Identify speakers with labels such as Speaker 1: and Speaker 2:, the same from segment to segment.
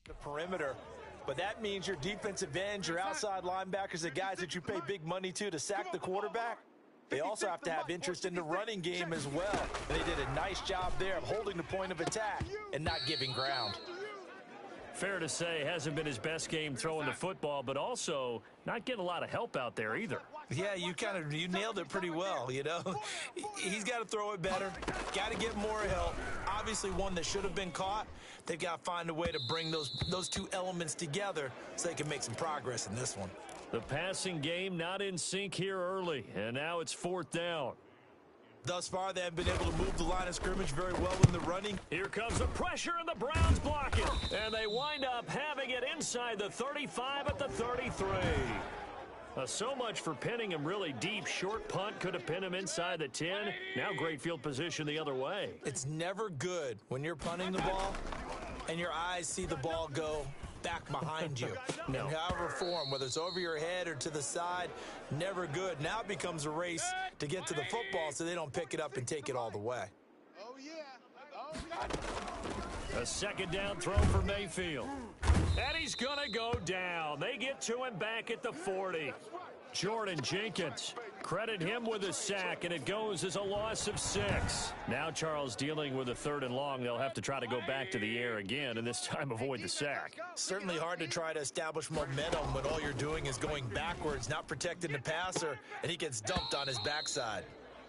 Speaker 1: The perimeter, but that means your defensive ends, your outside linebackers, the guys that you pay big money to sack the quarterback, they also have to have interest in the running game as well. They did a nice job there of holding the point of attack and not giving ground.
Speaker 2: Fair to say, hasn't been his best game throwing the football, but also not getting a lot of help out there either.
Speaker 1: Yeah, you nailed it pretty well, you know. He's got to throw it better, got to get more help. Obviously one that should have been caught. They've got to find a way to bring those two elements together so they can make some progress in this one.
Speaker 2: The passing game not in sync here early, and now it's 4th down.
Speaker 1: Thus far, they haven't been able to move the line of scrimmage very well in the running.
Speaker 2: Here comes the pressure, and the Browns block it. And they wind up having it inside the 35 at the 33. So much for pinning him really deep. Short punt could have pinned him inside the 10. Now great field position the other way.
Speaker 1: It's never good when you're punting the ball and your eyes see the ball go back behind you.
Speaker 2: No.
Speaker 1: In however form, whether it's over your head or to the side, never good. Now it becomes a race to get to the football so they don't pick it up and take it all the way.
Speaker 3: Oh, yeah.
Speaker 2: A 2nd down throw for Mayfield. And he's going to go down. They get to him back at the 40. Jordan Jenkins, credit him with a sack, and it goes as a loss of 6. Now Charles dealing with a 3rd and long. They'll have to try to go back to the air again, and this time avoid the sack.
Speaker 1: Certainly hard to try to establish momentum when all you're doing is going backwards, not protecting the passer, and he gets dumped on his backside.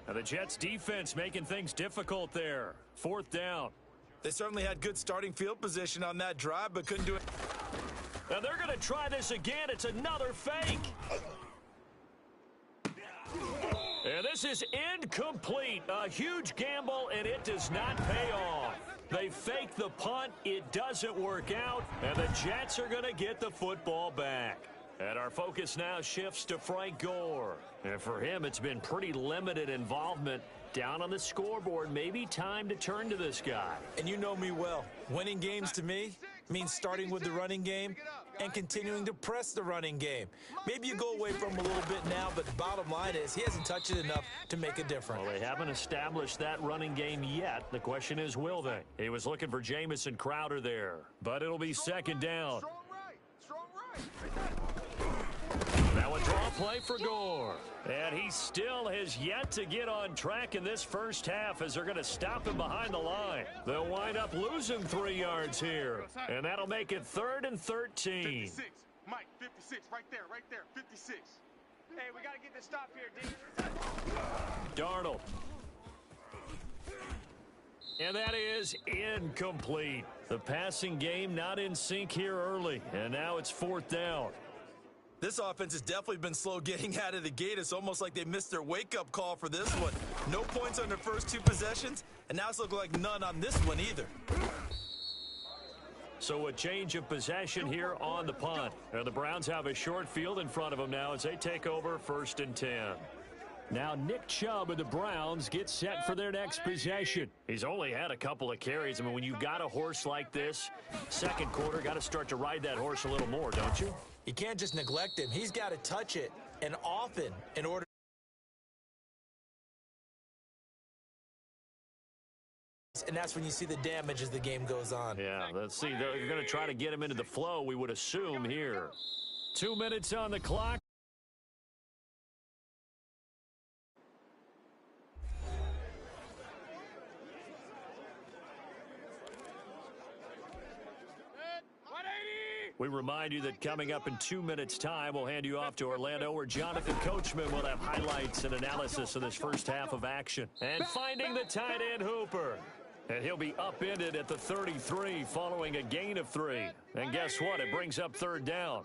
Speaker 2: Now the Jets defense making things difficult there. 4th down.
Speaker 1: They certainly had good starting field position on that drive, but couldn't do it.
Speaker 2: Now they're going to try this again. It's another fake. And this is incomplete. A huge gamble, and it does not pay off. They fake the punt. It doesn't work out, and the Jets are going to get the football back. And our focus now shifts to Frank Gore. And for him, it's been pretty limited involvement. Down on the scoreboard, maybe time to turn to this guy.
Speaker 1: And you know me well. Winning games to me means starting with the running game and continuing to press the running game. Maybe you go away from him a little bit now, but the bottom line is he hasn't touched it enough to make a difference.
Speaker 2: Well, they haven't established that running game yet. The question is, will they? He was looking for Jamison Crowder there, but it'll be 2nd down.
Speaker 3: Strong right.
Speaker 2: Now a draw play for Gore. And he still has yet to get on track in this first half as they're going to stop him behind the line. They'll wind up losing 3 yards here. And that'll make it 3rd and 13.
Speaker 3: 56. Mike, 56. Right there. 56. Hey, we got to get this stop here, D.
Speaker 2: Darnold. And that is incomplete. The passing game not in sync here early. And now it's 4th down.
Speaker 1: This offense has definitely been slow getting out of the gate. It's almost like they missed their wake-up call for this one. No points on their first 2 possessions, and now it's looking like none on this one either.
Speaker 2: So a change of possession here on the punt. The Browns have a short field in front of them now as they take over 1st and 10. Now Nick Chubb of the Browns gets set for their next possession. He's only had a couple of carries. I mean, when you've got a horse like this, 2nd quarter, got to start to ride that horse a little more, don't you?
Speaker 1: You can't just neglect him. He's got to touch it, and often, in order. And that's when you see the damage as the game goes on.
Speaker 2: Yeah, let's see. They're going to try to get him into the flow, we would assume here. 2 minutes on the clock. We remind you that coming up in 2 minutes' time, we'll hand you off to Orlando, where Jonathan Coachman will have highlights and analysis of this first half of action. And finding the tight end Hooper. And he'll be upended at the 33 following a gain of 3. And guess what? It brings up 3rd down.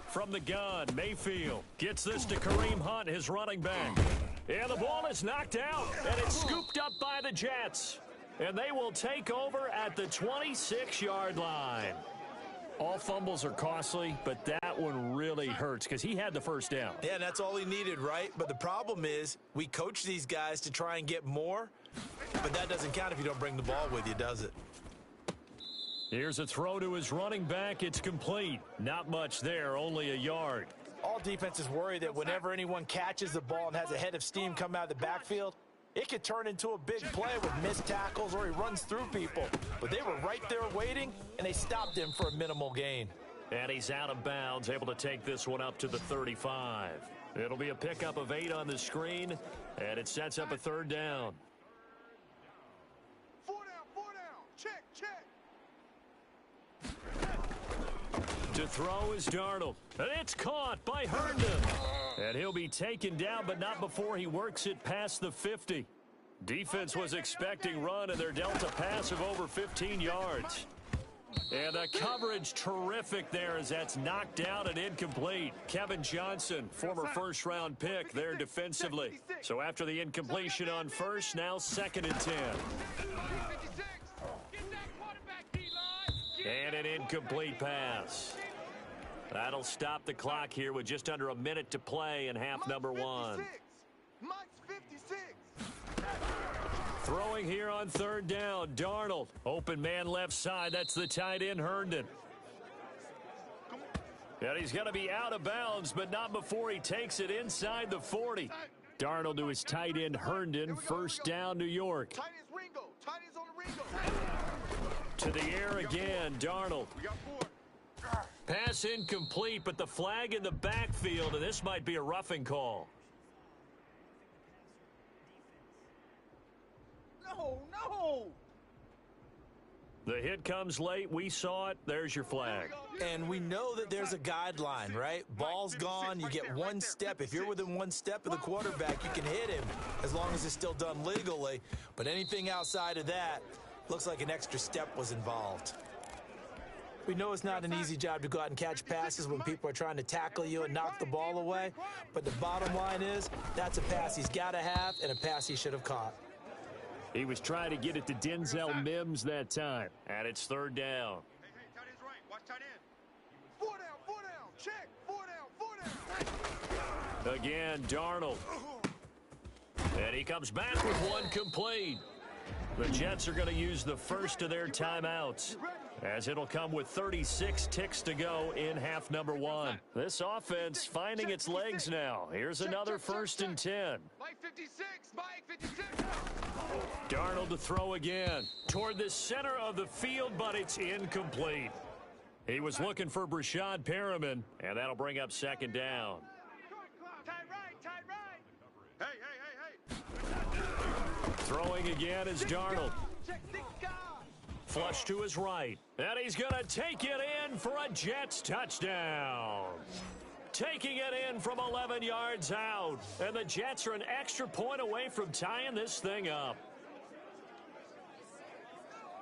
Speaker 2: From the gun, Mayfield gets this to Kareem Hunt, his running back. And the ball is knocked out, and it's scooped up by the Jets. And they will take over at the 26-yard line. All fumbles are costly, but that one really hurts because he had the first down.
Speaker 1: Yeah, and that's all he needed, right? But the problem is we coach these guys to try and get more, but that doesn't count if you don't bring the ball with you, does it?
Speaker 2: Here's a throw to his running back. It's complete. Not much there, only a yard.
Speaker 1: All defenses worry that whenever anyone catches the ball and has a head of steam come out of the backfield, It could turn into a big play with missed tackles or he runs through people. But they were right there waiting, and they stopped him for a minimal gain.
Speaker 2: And he's out of bounds, able to take this one up to the 35. It'll be a pickup of 8 on the screen, and it sets up a 3rd down.
Speaker 3: 4 down. Check.
Speaker 2: To throw is Darnold. And it's caught by Herndon. And he'll be taken down, but not before he works it past the 50. Defense was expecting run, and they're dealt a pass of over 15 yards. And the coverage terrific there as that's knocked down and incomplete. Kevin Johnson, former first-round pick there defensively. So after the incompletion on first, now 2nd and 10. And an incomplete pass. That'll stop the clock here with just under a minute to play in half number 1. Throwing here on 3rd down, Darnold. Open man left side. That's the tight end, Herndon. And he's going to be out of bounds, but not before he takes it inside the 40. Darnold to his tight end, Herndon. 1st down, New York. To the air again, Darnold. Pass incomplete, but the flag in the backfield, and this might be a roughing call.
Speaker 3: No.
Speaker 2: The hit comes late. We saw it. There's your flag.
Speaker 1: And we know that there's a guideline, right? Ball's gone. You get 1 step. If you're within 1 step of the quarterback, you can hit him as long as it's still done legally. But anything outside of that, looks like an extra step was involved. We know it's not an easy job to go out and catch passes when people are trying to tackle you and knock the ball away. But the bottom line is, that's a pass he's got to have and a pass he should have caught.
Speaker 2: He was trying to get it to Denzel Mims that time. And it's 3rd down.
Speaker 3: Hey, tight end's right. Watch tight end. 4 down. Check. 4 down.
Speaker 2: Again, Darnold. And he comes back with 1 complete. The Jets are going to use the first of their timeouts, as it'll come with 36 ticks to go in half number 1. This offense finding its legs now. Here's another 1st and 10.
Speaker 3: Mike 56.
Speaker 2: Darnold to throw again toward the center of the field, but it's incomplete. He was looking for Brashad Perriman, and that'll bring up 2nd down.
Speaker 3: Tight right. Hey.
Speaker 2: Throwing again is Darnold. Flush to his right. And he's going to take it in for a Jets touchdown. Taking it in from 11 yards out. And the Jets are an extra point away from tying this thing up.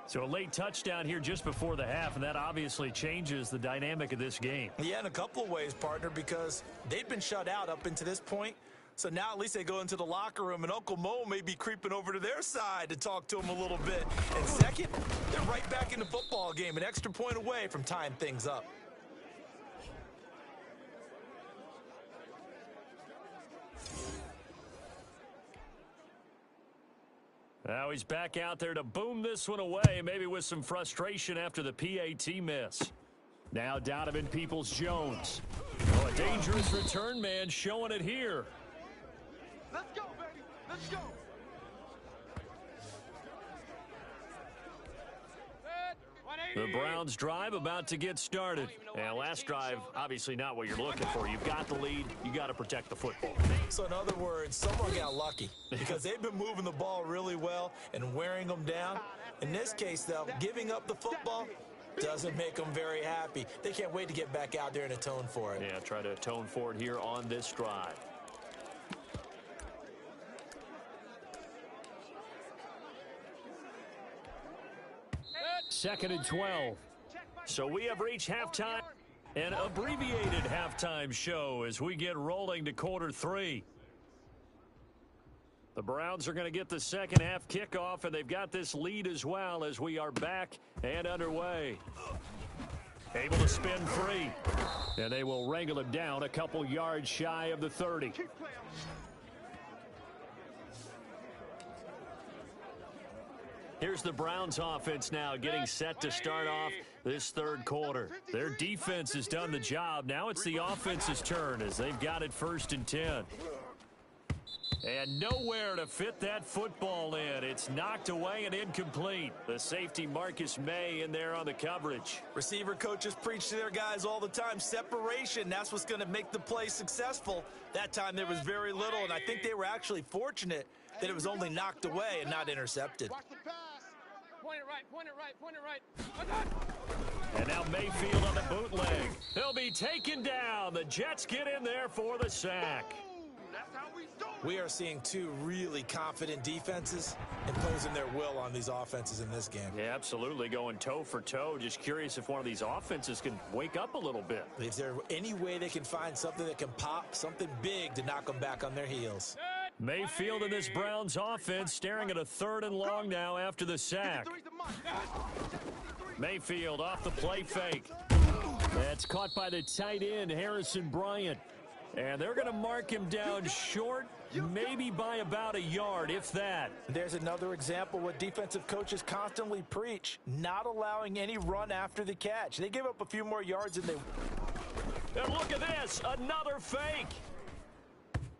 Speaker 2: So a late touchdown here just before the half, and that obviously changes the dynamic of this game.
Speaker 1: Yeah, in a couple of ways, partner, because they've been shut out up until this point. So now at least they go into the locker room, and Uncle Mo may be creeping over to their side to talk to him a little bit. And second, they're right back in the football game, an extra point away from tying things up.
Speaker 2: Now he's back out there to boom this one away, maybe with some frustration after the PAT miss. Now Donovan Peoples-Jones. Oh, a dangerous return man showing it here.
Speaker 3: Let's go, baby. Let's go.
Speaker 2: The Browns drive about to get started. And last drive, obviously not what you're looking for. You've got the lead. You got to protect the football.
Speaker 1: So in other words, someone got lucky because they've been moving the ball really well and wearing them down. In this case, though, giving up the football doesn't make them very happy. They can't wait to get back out there and atone for it.
Speaker 2: Yeah, try to atone for it here on this drive. Second and 12. So we have reached halftime, an abbreviated halftime show as we get rolling to quarter 3. The Browns are going to get the second half kickoff, and they've got this lead as well as we are back and underway. Able to spin free, and they will wrangle him down a couple yards shy of the 30. Here's the Browns offense now getting set to start off this third quarter. Their defense has done the job. Now it's the offense's turn as they've got it 1st and 10. And nowhere to fit that football in. It's knocked away and incomplete. The safety Marcus May in there on the coverage.
Speaker 1: Receiver coaches preach to their guys all the time. Separation, that's what's going to make the play successful. That time there was very little, and I think they were actually fortunate that it was only knocked away and not intercepted.
Speaker 3: Watch the pass. Point it right, point it right, point it right.
Speaker 2: And now Mayfield on the bootleg. He'll be taken down. The Jets get in there for the sack.
Speaker 3: That's how we do it.
Speaker 1: We are seeing two really confident defenses imposing their will on these offenses in this game.
Speaker 2: Yeah, absolutely, going toe for toe. Just curious if one of these offenses can wake up a little bit.
Speaker 1: Is there any way they can find something that can pop, something big to knock them back on their heels?
Speaker 2: Mayfield in this Browns offense staring at a 3rd and long now after the sack. Mayfield off the play fake. That's caught by the tight end, Harrison Bryant. And they're going to mark him down short, maybe by about a yard, if that.
Speaker 1: There's another example what defensive coaches constantly preach, not allowing any run after the catch. They give up a few more yards than they...
Speaker 2: And look at this, another fake.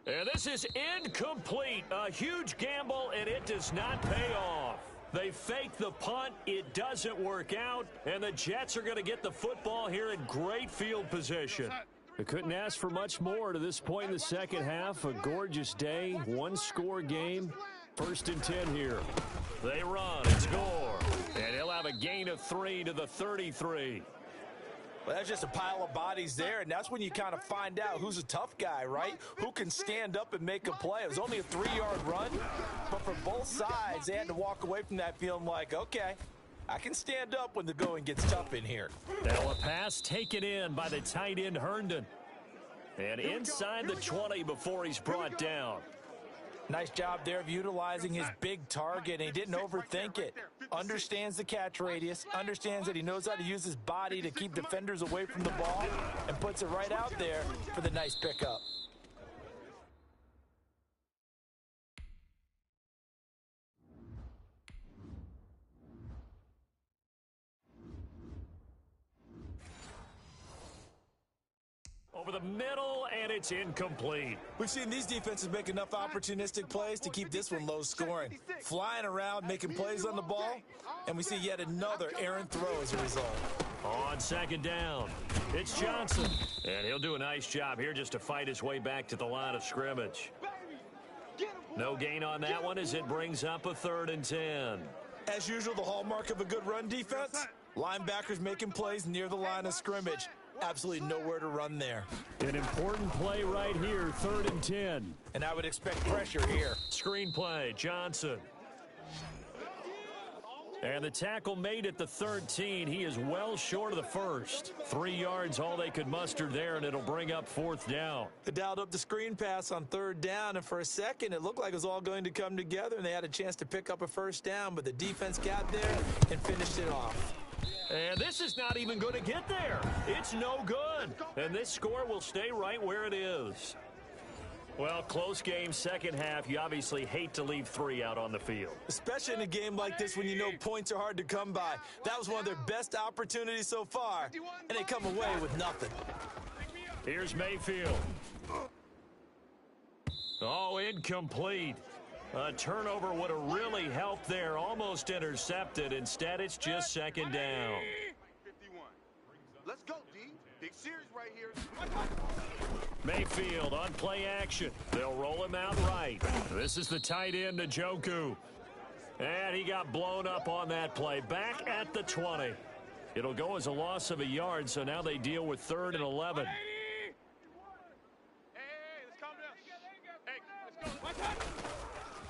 Speaker 2: And this is incomplete. A huge gamble, and it does not pay off. They fake the punt. It doesn't work out, and the Jets are going to get the football here in great field position. They couldn't ask for much more to this point in the second half. A gorgeous day, one-score game. 1st and 10 here. They run and score, and he'll have a gain of 3 to the 33.
Speaker 1: Well, that's just a pile of bodies there, and that's when you kind of find out who's a tough guy, right? Who can stand up and make a play. It was only a 3-yard run, but for both sides, they had to walk away from that feeling like, okay, I can stand up when the going gets tough in here.
Speaker 2: Now a pass taken in by the tight end Herndon. And inside the 20 before he's brought down.
Speaker 1: Nice job there of utilizing his big target, and he didn't overthink it. Understands the catch radius, understands that he knows how to use his body to keep defenders away from the ball, and puts it right out there for the nice pickup.
Speaker 2: Over the middle, and it's incomplete.
Speaker 1: We've seen these defenses make enough opportunistic plays to keep this one low scoring. Flying around, making plays on the ball, and we see yet another errant throw as a result.
Speaker 2: On 2nd down, it's Johnson. And he'll do a nice job here just to fight his way back to the line of scrimmage. No gain on that one as it brings up a 3rd and 10.
Speaker 1: As usual, the hallmark of a good run defense, linebackers making plays near the line of scrimmage. Absolutely nowhere to run there.
Speaker 2: An important play right here, 3rd and 10.
Speaker 1: And I would expect pressure here.
Speaker 2: Screen play, Johnson. And the tackle made at the 13. He is well short of the first. 3 yards, all they could muster there, and it'll bring up 4th down.
Speaker 1: They dialed up the screen pass on 3rd down, and for a second, it looked like it was all going to come together, and they had a chance to pick up a 1st down, but the defense got there and finished it off.
Speaker 2: And this is not even going to get there. It's no good. And this score will stay right where it is. Well, close game, second half. You obviously hate to leave 3 out on the field.
Speaker 1: Especially in a game like this when you know points are hard to come by. That was one of their best opportunities so far, and they come away with nothing.
Speaker 2: Here's Mayfield. Oh, incomplete. A turnover would have really helped there. Almost intercepted. Instead, it's just 2nd down.
Speaker 3: 51. Let's go, D. Big series right here.
Speaker 2: Mayfield on play action. They'll roll him out right. This is the tight end, Njoku. And he got blown up on that play. Back at the 20. It'll go as a loss of a yard, so now they deal with 3rd and 11.
Speaker 3: Hey, let's calm down. Hey, let's go. Watch out.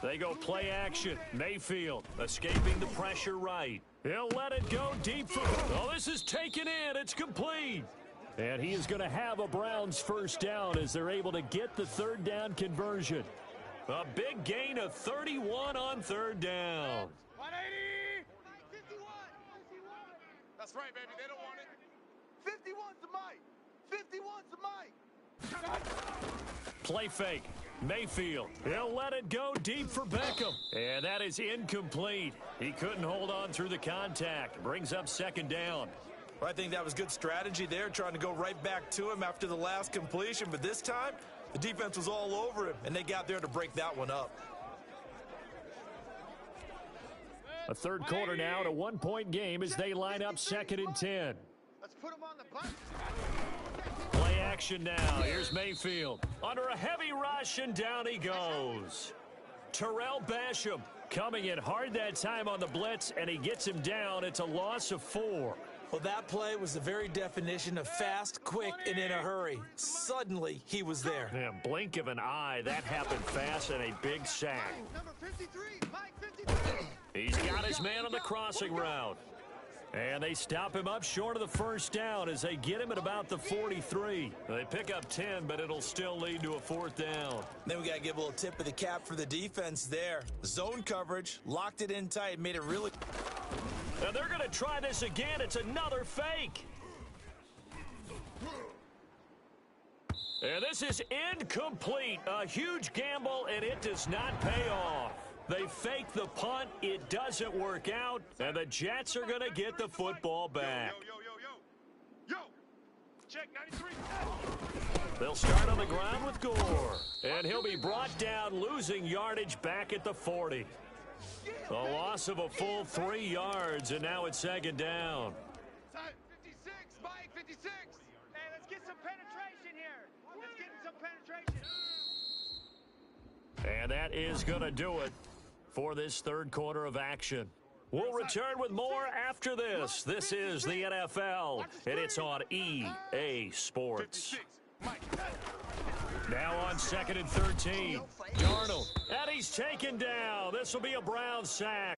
Speaker 2: They go play action. Mayfield escaping the pressure right. He'll let it go deep for... Oh, this is taken in. It's complete. And he is going to have a Browns 1st down as they're able to get the 3rd down conversion. A big gain of 31 on 3rd down.
Speaker 3: 180. 51. That's right, baby. They don't want it. 51's the mic. 51's the mic.
Speaker 2: Play fake. Mayfield. He'll let it go deep for Beckham. And that is incomplete. He couldn't hold on through the contact. Brings up 2nd down.
Speaker 1: Well, I think that was good strategy there, trying to go right back to him after the last completion. But this time, The defense was all over him, and they got there to break that one up.
Speaker 2: A third quarter now, to 1-point game as they line up 2nd and 10.
Speaker 3: Let's put him on the button.
Speaker 2: Play action now. Here's Mayfield. Under a heavy rush, and down he goes. Terrell Basham coming in hard that time on the blitz, and he gets him down. It's a loss of 4.
Speaker 1: Well, that play was the very definition of fast, quick, and in a hurry. Suddenly, he was there.
Speaker 2: Yeah, blink of an eye. That happened fast, and a big sack.
Speaker 3: Number 53, Mike 53.
Speaker 2: He's got his man on the crossing route. And they stop him up short of the first down as they get him at about the 43. They pick up 10, but it'll still lead to a 4th down.
Speaker 1: Then we got to give a little tip of the cap for the defense there. Zone coverage, locked it in tight, made it really...
Speaker 2: And they're going to try this again. It's another fake. And this is incomplete. A huge gamble, and it does not pay off. They fake the punt. It doesn't work out, and the Jets are going to get the football back.
Speaker 3: Yo. Check 93.
Speaker 2: They'll start on the ground with Gore, and he'll be brought down, losing yardage back at the 40. A loss of a full 3 yards, and now it's 2nd down.
Speaker 3: 56, Mike 56. Hey, let's get some penetration here. Let's get some penetration.
Speaker 2: And that is going to do it for this third quarter of action. We'll return with more after this. This is the NFL, and it's on EA Sports. Now on 2nd and 13. Darnold, and he's taken down. This will be a Brown sack.